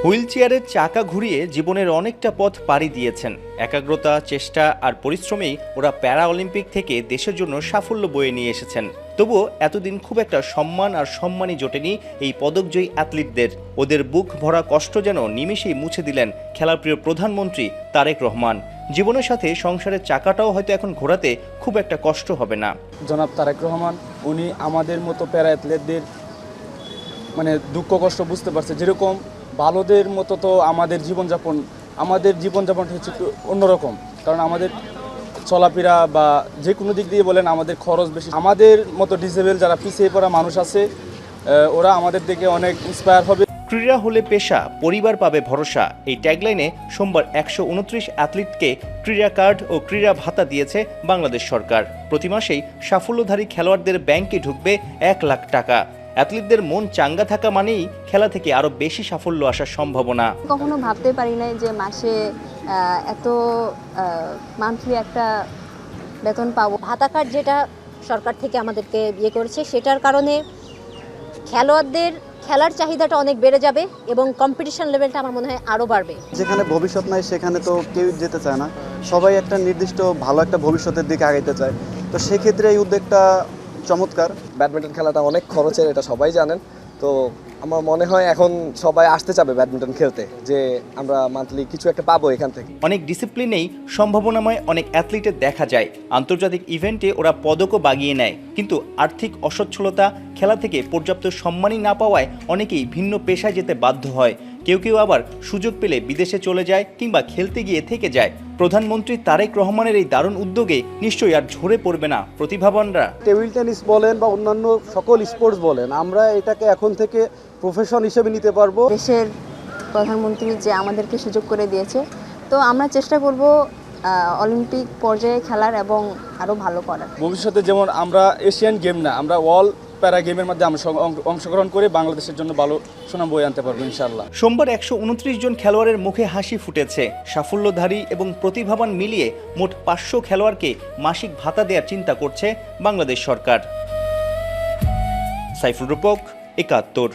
Wheel চেয়ারের চাকা ঘুরিয়ে জীবনের অনেকটা পথ পাড়ি দিয়েছেন। একাগ্রতা, চেষ্টা আর পরিশ্রমেই ওরা প্যারা অলিম্পিক থেকে দেশের জন্য সাফল্য বয়ে নিয়ে এসেছেন। তবুও এতদিন খুব একটা সম্মান আর সম্মানই জোটেনি এই পদকজয়ী অ্যাথলিটদের। ওদের বুক ভরা কষ্ট যেন নিমেষেই মুছে দিলেন খেলাপ্রিয় প্রধানমন্ত্রী তারেক রহমান। জীবনের সাথে সংসারের চাকাটাও হয়তো এখন ঘোরাতে খুব একটা কষ্ট হবে না। জনাব তারেক রহমান উনি আমাদের মতো প্যারা অ্যাথলেটদের দুঃখ কষ্ট বুঝতে পারছে। যেরকম ভালোদের মতো তো আমাদের জীবনযাপনটা হচ্ছে একটু অন্যরকম, কারণ আমাদের চলাফেরা বা যে কোনো দিক দিয়ে বলেন আমাদের খরচ বেশি। আমাদের মতো ডিসেবল যারা পিছিয়ে পড়া মানুষ আছে ওরা আমাদের দিকে অনেক ইন্সপায়ার হবে। ক্রীড়া হলে পেশা, পরিবার পাবে ভরসা, এই ট্যাগলাইনে সোমবার 129 অ্যাথলিটকে ক্রীড়া কার্ড ও ক্রীড়া ভাতা দিয়েছে বাংলাদেশ সরকার। প্রতি মাসেই সাফল্যধারী খেলোয়াড়দের ব্যাংকে ঢুকবে 1 লাখ টাকা। অ্যাথলিটদের মন চাঙ্গা থাকা মানেই খেলা থেকে আরো বেশি সাফল্য আসার সম্ভাবনা। কখনো ভাবতে পারি নাই যে মাসে এত মান্থলি একটা বেতন পাবো। ভাতা কার্ড যেটা সরকার থেকে আমাদেরকে করেছে, সেটার কারণে খেলোয়াড়দের খেলার চাহিদাটা অনেক বেড়ে যাবে এবং কম্পিটিশন লেভেলটা আমার মনে হয় আরও বাড়বে। যেখানে ভবিষ্যৎ নাই সেখানে তো কেউ যেতে চায় না, সবাই একটা নির্দিষ্ট ভালো একটা ভবিষ্যতের দিকে আগাইতে চায়। তো সেক্ষেত্রে এই উদ্যোগটা চমৎকার। ব্যাডমিন্টন খেলাটা অনেক খরচের, এটা সবাই জানেন। তো আমার মনে হয় এখন সবাই আসতে চাবে ব্যাডমিন্টন খেলতে, যে আমরা মান্থলি কিছু একটা পাবো এখান থেকে। অনেক ডিসিপ্লিনেই সম্ভাবনাময় অনেক অ্যাথলিটের দেখা যায়। আন্তর্জাতিক ইভেন্টে ওরা পদকও বাগিয়ে নেয়, কিন্তু আর্থিক অসচ্ছলতা, খেলা থেকে পর্যাপ্ত সম্মানই না পাওয়ায় অনেকেই ভিন্ন পেশায় যেতে বাধ্য হয়। কেউ কেউ আবার সুযোগ পেলে বিদেশে চলে যায় কিংবা খেলতে গিয়ে থেকে যায়। প্রধানমন্ত্রী তারেক রহমানের এই দারুণ উদ্যোগে নিশ্চয়ই আর ঝরে পড়বে না প্রতিভাবানরা। টেবিল টেনিস বলেন বা অন্যান্য সকল স্পোর্টস বলেন, আমরা এটাকে এখন থেকে প্রফেশন হিসেবে নিতে পারবো। দেশের প্রধানমন্ত্রী যে আমাদেরকে সুযোগ করে দিয়েছে, তো আমরা চেষ্টা করব অলিম্পিক পর্যায়ে খেলার এবং আরও ভালো করার। ভবিষ্যতে যেমন আমরা এশিয়ান গেম না, আমরা ওয়ার্ল্ড প্যারা গেমের মধ্যে আমরা অংশগ্রহণ করে বাংলাদেশের জন্য ভালো সুনাম বয়ে আনতে পারবো ইনশাআল্লাহ। সোমবার 129 জন খেলোয়াড়ের মুখে হাসি ফুটেছে। সাফল্যধারী এবং প্রতিভাবান মিলিয়ে মোট 500 খেলোয়াড়কে মাসিক ভাতা দেওয়ার চিন্তা করছে বাংলাদেশ সরকার। সাইফুল রূপক, 71।